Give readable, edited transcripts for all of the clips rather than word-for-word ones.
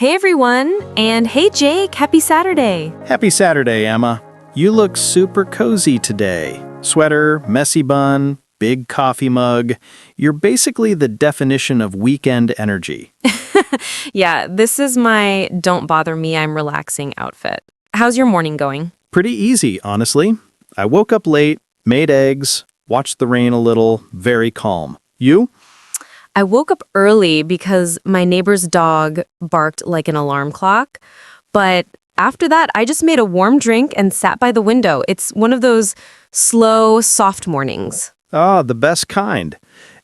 Hey everyone, and hey Jake, happy Saturday. Happy Saturday, Emma. You look super cozy today. Sweater, messy bun, big coffee mug. You're basically the definition of weekend energy. Yeah, this is my don't bother me, I'm relaxing outfit. How's your morning going? Pretty easy, honestly. I woke up late, made eggs, watched the rain a little, very calm. You? I woke up early because my neighbor's dog barked like an alarm clock, but after that, I just made a warm drink and sat by the window. It's one of those slow, soft mornings. Ah, the best kind.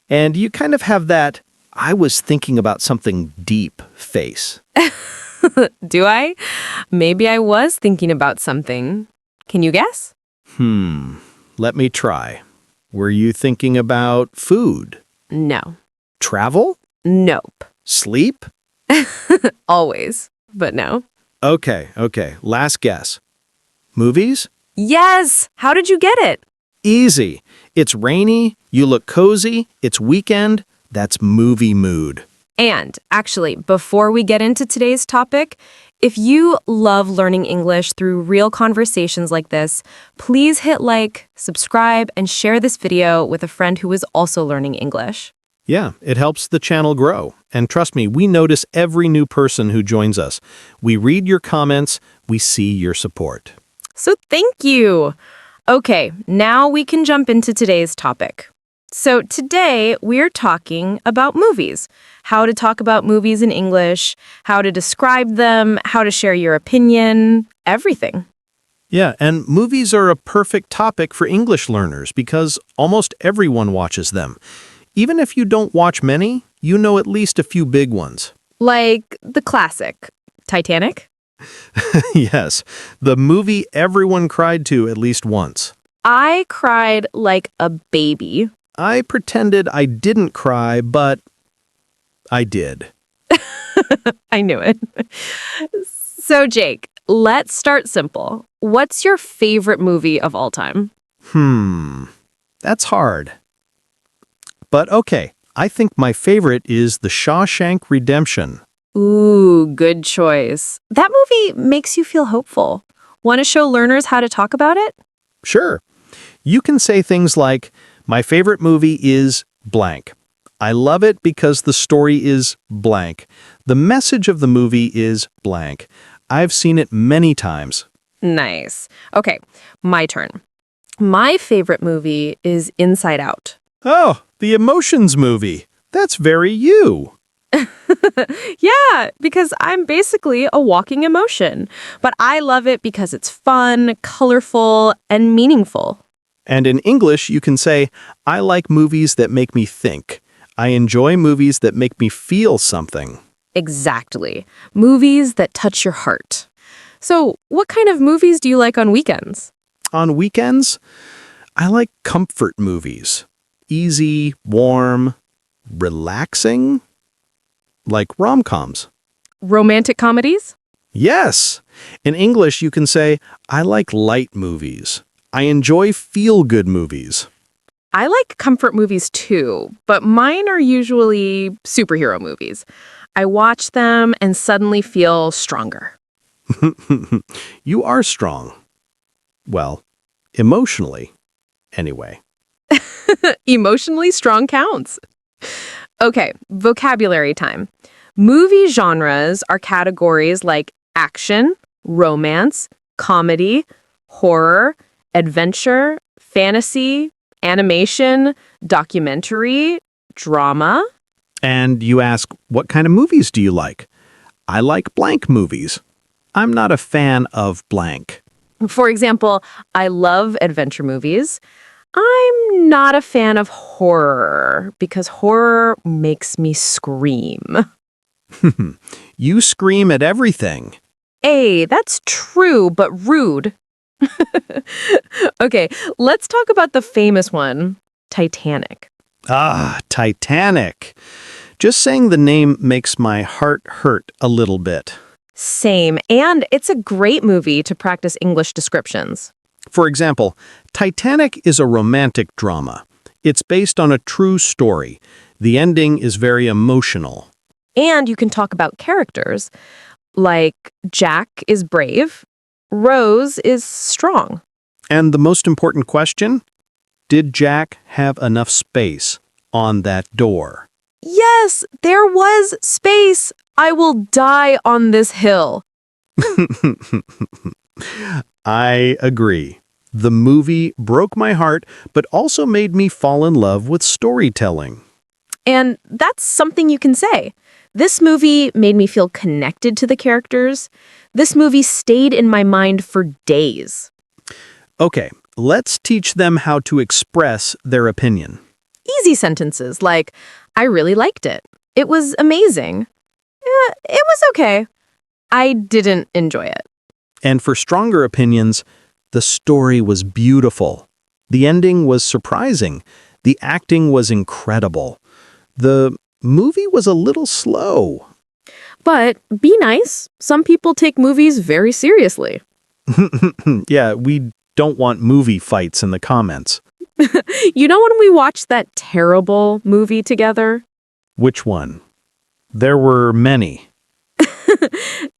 And you kind of have that, I was thinking about something deep face. Do I? Maybe I was thinking about something. Can you guess? Let me try. Were you thinking about food? No. Travel? Nope. Sleep? Always, but no. Okay. Last guess. Movies? Yes! How did you get it? Easy. It's rainy, you look cozy, it's weekend, that's movie mood. And actually, before we get into today's topic, if you love learning English through real conversations like this, please hit like, subscribe, and share this video with a friend who is also learning English. Yeah, it helps the channel grow. And trust me, we notice every new person who joins us. We read your comments, we see your support. So thank you. Okay, now we can jump into today's topic. So today we're talking about movies, how to talk about movies in English, how to describe them, how to share your opinion, everything. Yeah, and movies are a perfect topic for English learners because almost everyone watches them. Even if you don't watch many, you know at least a few big ones. Like the classic, Titanic? Yes, the movie everyone cried to at least once. I cried like a baby. I pretended I didn't cry, but I did. I knew it. So, Jake, let's start simple. What's your favorite movie of all time? That's hard. But okay, I think my favorite is The Shawshank Redemption. Ooh, good choice. That movie makes you feel hopeful. Want to show learners how to talk about it? Sure. You can say things like, my favorite movie is blank. I love it because the story is blank. The message of the movie is blank. I've seen it many times. Nice. Okay, my turn. My favorite movie is Inside Out. Oh, the emotions movie. That's very you. Yeah, because I'm basically a walking emotion. But I love it because it's fun, colorful, and meaningful. And in English, you can say, I like movies that make me think. I enjoy movies that make me feel something. Exactly. Movies that touch your heart. So, what kind of movies do you like on weekends? On weekends, I like comfort movies. Easy, warm, relaxing, like rom-coms. Romantic comedies? Yes! In English, you can say, I like light movies. I enjoy feel-good movies. I like comfort movies too, but mine are usually superhero movies. I watch them and suddenly feel stronger. You are strong. Well, emotionally, anyway. Emotionally strong counts. Okay, vocabulary time. Movie genres are categories like action, romance, comedy, horror, adventure, fantasy, animation, documentary, drama. And you ask, what kind of movies do you like? I like blank movies. I'm not a fan of blank. For example, I love adventure movies. I'm not a fan of horror because horror makes me scream. You scream at everything. Hey, that's true, but rude. Okay, let's talk about the famous one, Titanic. Ah, Titanic. Just saying the name makes my heart hurt a little bit. Same, and it's a great movie to practice English descriptions. For example, Titanic is a romantic drama. It's based on a true story. The ending is very emotional. And you can talk about characters, like Jack is brave, Rose is strong. And the most important question? Did Jack have enough space on that door? Yes, there was space. I will die on this hill. I agree. The movie broke my heart, but also made me fall in love with storytelling. And that's something you can say. This movie made me feel connected to the characters. This movie stayed in my mind for days. Okay, let's teach them how to express their opinion. Easy sentences like, I really liked it. It was amazing. It was okay. I didn't enjoy it. And for stronger opinions, the story was beautiful. The ending was surprising. The acting was incredible. The movie was a little slow. But be nice. Some people take movies very seriously. Yeah, we don't want movie fights in the comments. You know when we watched that terrible movie together? Which one? There were many.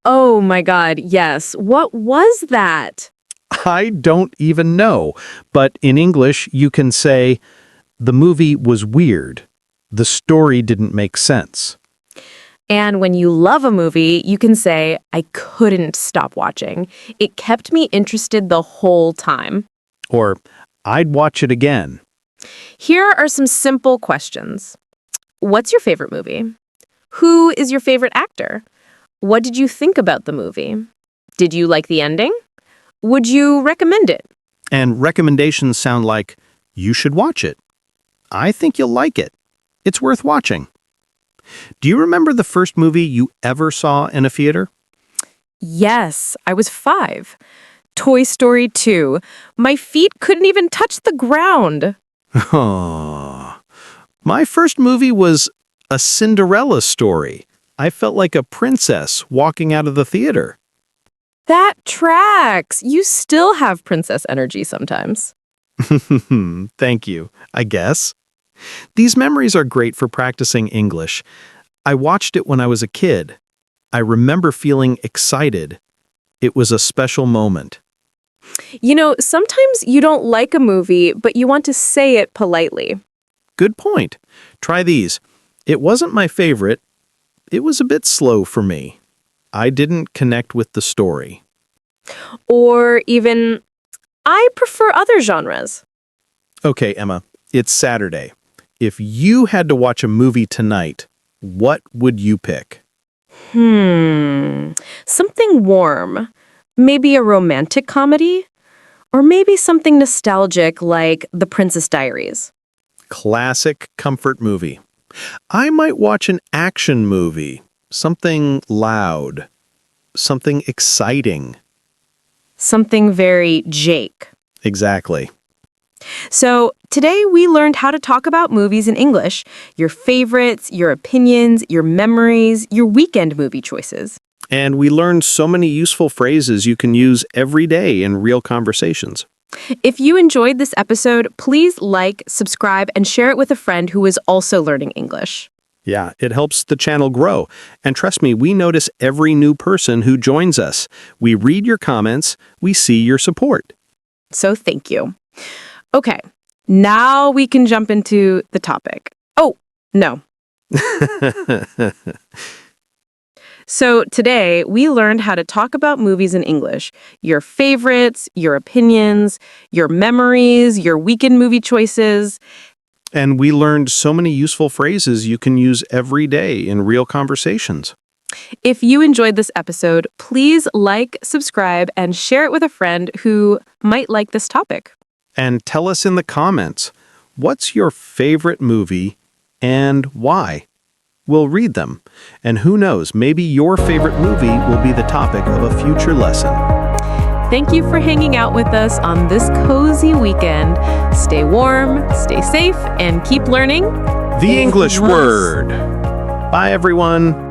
Oh my God, yes. What was that? I don't even know. But in English, you can say, the movie was weird. The story didn't make sense. And when you love a movie, you can say, I couldn't stop watching. It kept me interested the whole time. Or, I'd watch it again. Here are some simple questions. What's your favorite movie? Who is your favorite actor? What did you think about the movie? Did you like the ending? Would you recommend it? And recommendations sound like, you should watch it. I think you'll like it. It's worth watching. Do you remember the first movie you ever saw in a theater? Yes, I was 5. Toy Story 2. My feet couldn't even touch the ground. Oh. My first movie was A Cinderella Story. I felt like a princess walking out of the theater. That tracks. You still have princess energy sometimes. Thank you, I guess. These memories are great for practicing English. I watched it when I was a kid. I remember feeling excited. It was a special moment. You know, sometimes you don't like a movie, but you want to say it politely. Good point. Try these. It wasn't my favorite. It was a bit slow for me. I didn't connect with the story. Or even, I prefer other genres. Okay, Emma, it's Saturday. If you had to watch a movie tonight, what would you pick? Something warm. Maybe a romantic comedy? Or maybe something nostalgic like The Princess Diaries. Classic comfort movie. I might watch an action movie. Something loud. Something exciting. Something very Jake. Exactly. So today we learned how to talk about movies in English, your favorites, your opinions, your memories, your weekend movie choices. And we learned so many useful phrases you can use every day in real conversations. If you enjoyed this episode, please like, subscribe, and share it with a friend who is also learning English. Yeah, it helps the channel grow. And trust me, we notice every new person who joins us. We read your comments, we see your support. So thank you. Okay, now we can jump into the topic. Oh, no. So today, we learned how to talk about movies in English. Your favorites, your opinions, your memories, your weekend movie choices. And we learned so many useful phrases you can use every day in real conversations. If you enjoyed this episode, please like, subscribe, and share it with a friend who might like this topic. And tell us in the comments, what's your favorite movie and why? We'll read them. And who knows, maybe your favorite movie will be the topic of a future lesson. Thank you for hanging out with us on this cozy weekend. Stay warm, stay safe, and keep learning The English word. Bye, everyone.